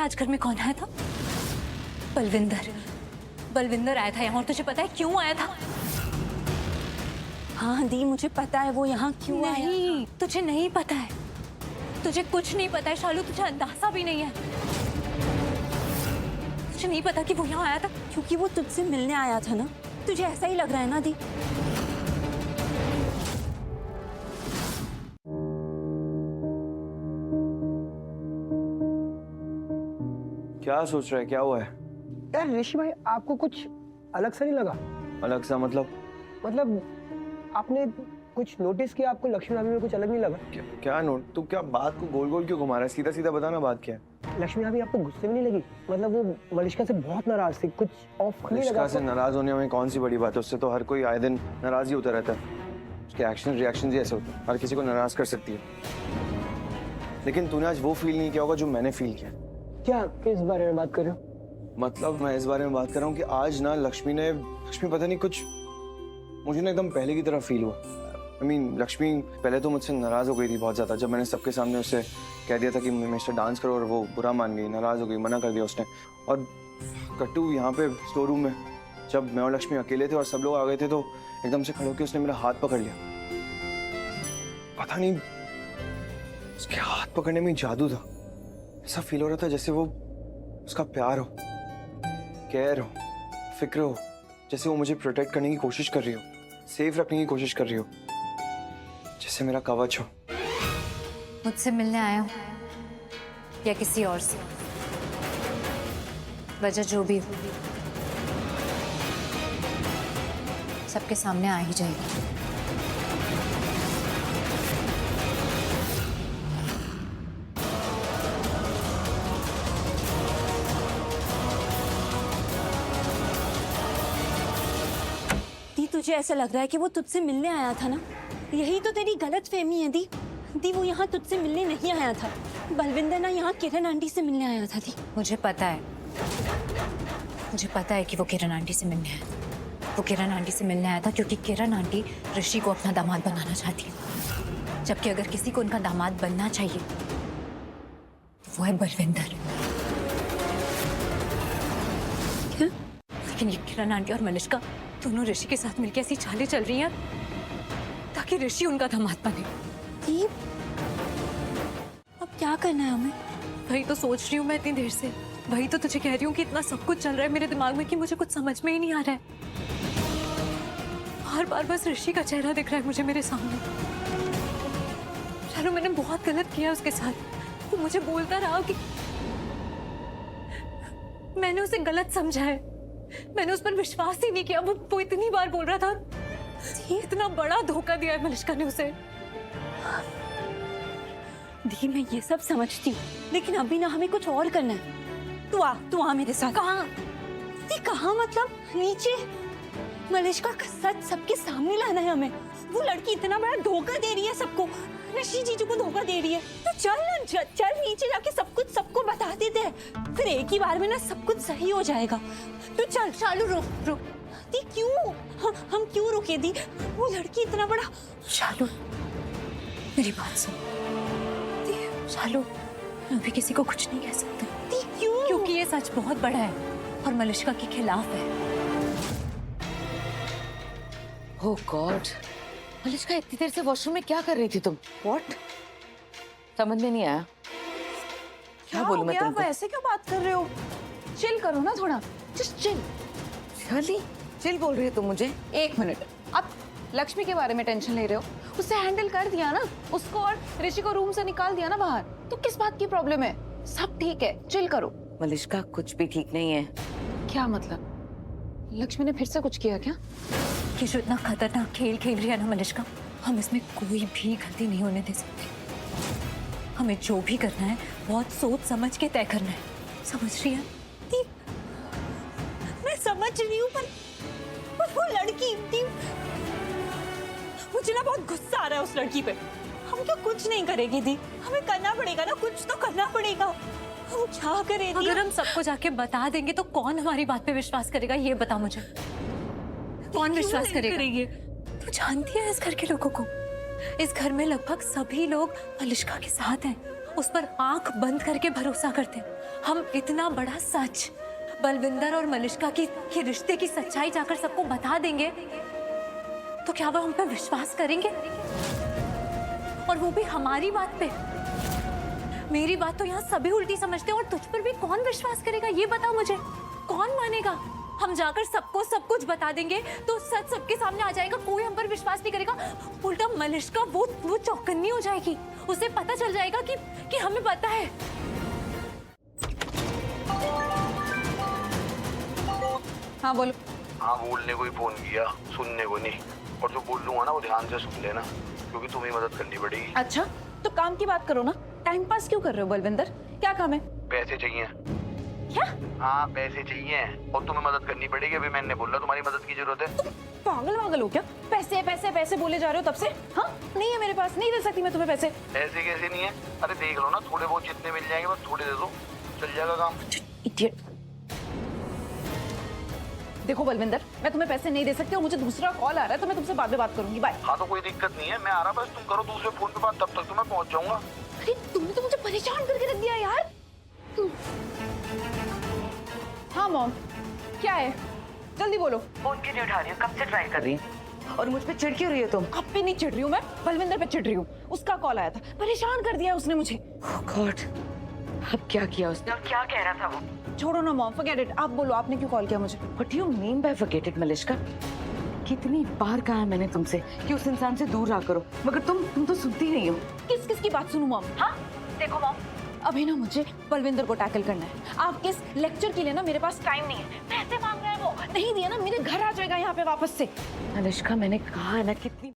आज घर में कौन आया था? बलविंदर। बलविंदर आया था यहाँ, और तुझे पता है क्यों आया था? हाँ दी, मुझे पता है वो यहाँ क्यों आया। नहीं, तुझे नहीं पता है, तुझे कुछ नहीं पता है शालू, तुझे अंदाजा भी नहीं है। तुझे नहीं पता कि वो यहाँ आया था क्योंकि वो तुझसे मिलने आया था ना, तुझे ऐसा ही लग रहा है ना दी? क्या सोच रहा है, क्या हुआ है? यार ऋषि भाई, आपको कुछ अलग सा नहीं लगा? अलग सा मतलब? मतलब आपने कुछ नोटिस किया? आपको लक्ष्मी भाभी में कुछ अलग नहीं लगा? क्या नोट? तू क्या बात को गोल गोल क्यों घुमा रहा है? सीधा सीधा बताना बात क्या है। लक्ष्मी भाभी आपको गुस्से में नहीं लगी? मतलब वो मलिष्का से बहुत नाराज थी, कुछ ऑफ नहीं लगा? मलिष्का से नाराज होने में कौन सी बड़ी बात है? उससे तो हर कोई आए दिन नाराज ही होता रहता है। उसके एक्शन रिएक्शन ही ऐसे होते हैं, हर किसी को नाराज कर सकती है। लेकिन तूने आज वो फील नहीं किया होगा जो मैंने फील किया। क्या, किस बारे में बात कर रहे हो? मतलब मैं इस बारे में बात कर रहा हूँ कि आज ना लक्ष्मी पता नहीं कुछ, मुझे ना एकदम पहले की तरह फील हुआ। लक्ष्मी पहले तो मुझसे नाराज हो गई थी बहुत ज्यादा, जब मैंने सबके सामने उसे कह दिया था कि मेरे से डांस करो, और वो बुरा मान गई, नाराज हो गई, मना कर दिया उसने। और कट्टू यहाँ पे स्टोर रूम में जब मैं और लक्ष्मी अकेले थे और सब लोग आ गए थे, तो एकदम से खड़े होकर उसने मेरा हाथ पकड़ लिया। पता नहीं, उसके हाथ पकड़ने में जादू था। ऐसा फील हो रहा था जैसे वो उसका प्यार हो, केयर हो, फिक्र हो, जैसे वो मुझे प्रोटेक्ट करने की कोशिश कर रही हो, सेफ रखने की कोशिश कर रही हो, जैसे मेरा कवच हो। मुझसे मिलने आया हूँ या किसी और से, वजह जो भी हो सबके सामने आ ही जाएगी। तुझे ऐसा लग रहा है कि वो तुझसे मिलने आया था ना? यही तो तेरी गलत फहमी है दी। दी, वो यहाँ तुझसे मिलने नहीं आया था। बलविंदर ना यहाँ किरण आंटी से मिलने आया था दी। मुझे पता है कि वो किरण आंटी से मिलने आया था। वो किरण आंटी से मिलने आया था क्योंकि किरण आंटी ऋषि को अपना दामाद बनाना चाहती है, जबकि अगर किसी को उनका दामाद बनना चाहिए वो है बलविंदर। क्या? लेकिन ये किरण आंटी और मलिष्का दोनों ऋषि के साथ मिलकर ऐसी चालें चल रही हैं ताकि ऋषि उनका दामाद बने। दीप, अब क्या करना है हमें? वही तो सोच रही हूँ मैं इतनी देर से, वही तो तुझे कह रही हूँ कि इतना सब कुछ चल रहा है मेरे दिमाग में कि मुझे कुछ समझ में ही नहीं आ रहा है। बार बार बस ऋषि का चेहरा दिख रहा है मुझे मेरे सामने। चलो, मैंने बहुत गलत किया उसके साथ। वो मुझे बोलता रहा कि मैंने उसे गलत समझा है, मैंने उस पर विश्वास ही नहीं किया। वो इतनी बार बोल रहा था, इतना बड़ा धोखा दिया है मलिष्का ने उसे। दी, मैं ये सब समझती हूँ, लेकिन अभी ना हमें कुछ और करना है। तू आ मेरे साथ। कहाँ? दी, कहाँ मतलब? नीचे। मलिष्का का सच सबके सामने लाना है हमें। वो लड़की इतना बड़ा धोखा दे रही है सबको, ऋषि जीजू को धोखा दे रही है। तो चल ना, चल नीचे जाके सब कुछ सबको बता देते हैं, फिर एक ही बार में ना सब कुछ सही हो जाएगा। तू चल। शालू रुक। दी, क्यों? हम क्यों रुके दी? वो लड़की इतना बड़ा। शालू, मेरी बात सुन। शालू, मैं अभी किसी को कुछ नहीं कह सकती। दी, क्यों? क्योंकि ये सच बहुत बड़ा है और मलिष्का के खिलाफ है। ओह गॉड, मलिष्का इतनी देर से वॉशरूम में क्या कर रही थी तुम? व्हाट? समझ में नहीं आया। क्या बोलूं मैं तुमको? ऐसे क्यों बात कर रहे हो? चिल करो ना थोड़ा, जस्ट चिल। रियली चिल बोल रही हो तुम मुझे? एक मिनट, आप लक्ष्मी के बारे में टेंशन ले रहे हो? उसे हैंडल कर दिया ना, उसको और ऋषि को रूम से निकाल दिया ना बाहर, तो किस बात की प्रॉब्लम है? सब ठीक है, चिल करो। मलिष्का कुछ भी ठीक नहीं है। क्या मतलब? लक्ष्मी ने फिर से कुछ किया क्या? ये जो इतना खतरनाक खेल खेल रही है ना मलिष्का, हम इसमें कोई भी गलती नहीं होने दे सकते। हमें जो भी करना है बहुत सोच समझ के तय करना है, समझ रही है? मैं समझ रही हूँ, पर वो लड़की थी। मुझे ना बहुत गुस्सा आ रहा है उस लड़की पे। हम क्या कुछ नहीं करेंगे दी? हमें करना पड़ेगा ना, कुछ तो करना पड़ेगा। हम क्या करें दी? अगर हम सबको जाके बता देंगे तो कौन हमारी बात पे विश्वास करेगा? ये बता मुझे, कौन विश्वास करेगा? तू जानती है इस घर के लोगों को, इस घर में लगभग सभी लोग मलिष्का के साथ हैं। उस पर आंख बंद करके भरोसा करते हैं। हम इतना बड़ा सच बलविंदर और मलिष्का की रिश्ते की सच्चाई जाकर सबको बता देंगे तो क्या वो हम पे विश्वास करेंगे? और वो भी हमारी बात पे। मेरी बात तो यहाँ सभी उल्टी समझते हैं और तुझ पर भी कौन विश्वास करेगा ये बता मुझे, कौन मानेगा? हम जाकर सबको सब कुछ बता देंगे तो सच सबके सामने आ जाएगा, कोई हम पर विश्वास नहीं करेगा। उल्टा मलिष्का वो चौकन्नी हो जाएगी, उसे पता चल जाएगा कि हमें पता है। हाँ बोलो। हाँ बोलने को ही फोन किया, सुनने को नहीं। और जो बोल लूंगा ना वो ध्यान से सुन लेना, क्योंकि तुम्हें मदद करनी पड़ेगी। अच्छा तो काम की बात करो ना, टाइम पास क्यों कर रहे हो बलविंदर? क्या काम है? पैसे चाहिए। क्या? हाँ पैसे चाहिए और तुम्हें मदद करनी पड़ेगी। अभी मैंने बोला तुम्हारी मदद की जरूरत है। पागल हो क्या? पैसे पैसे पैसे बोले जा रहे हो तब से। हाँ नहीं है मेरे पास, नहीं दे सकती मैं तुम्हें पैसे। ऐसे कैसे नहीं है? अरे देख लो ना, थोड़े बहुत जितने मिल जाएंगे बस थोड़े दे दो, चल जाएगा काम। इडियट। देखो बलविंदर, मैं तुम्हें पैसे नहीं दे सकती और मुझे दूसरा कॉल आ रहा है तो मैं तुमसे बाद में बात करूंगी। बाय। हाँ तो कोई दिक्कत नहीं है, मैं आ रहा, बस तुम करो दूसरे फोन पे बात, तब तक तो मैं पहुंच जाऊंगा। अरे तुमने तो मुझे परेशान करके रख दिया यार। हाँ मॉम, क्या है? जल्दी बोलो। फोन क्यों नहीं उठा रही हो? कब से ट्राई कर रही है और मुझ पे चिढ़ क्यों रही हो तुम? आप पे नहीं चिढ़ रही हूँ मैं, बलविंदर पे चिढ़ रही हूँ। उसका कॉल आया था, परेशान कर दिया उसने मुझे। गॉड, अब क्या किया उसने और क्या कह रहा था वो? छोड़ो ना मॉम, फॉरगेट इट। आप बोलो, आपने क्यों कॉल किया मुझे? What do you mean by forget it, Malishka? कितनी बार कहा है मैंने तुमसे कि उस इंसान से दूर रहा करो, मगर तुम तो सुनती नहीं हो। किस किस की बात सुनूं मॉम? हाँ देखो मॉम, अभी ना मुझे बलविंदर को टैकल करना है। आपके इस लेक्चर के लिए ना मेरे पास टाइम नहीं है। पैसे मांग रहा है वो, नहीं दिया ना मेरे घर आ जाएगा यहाँ पे वापस से। मलिष्का मैंने कहा है ना, कितनी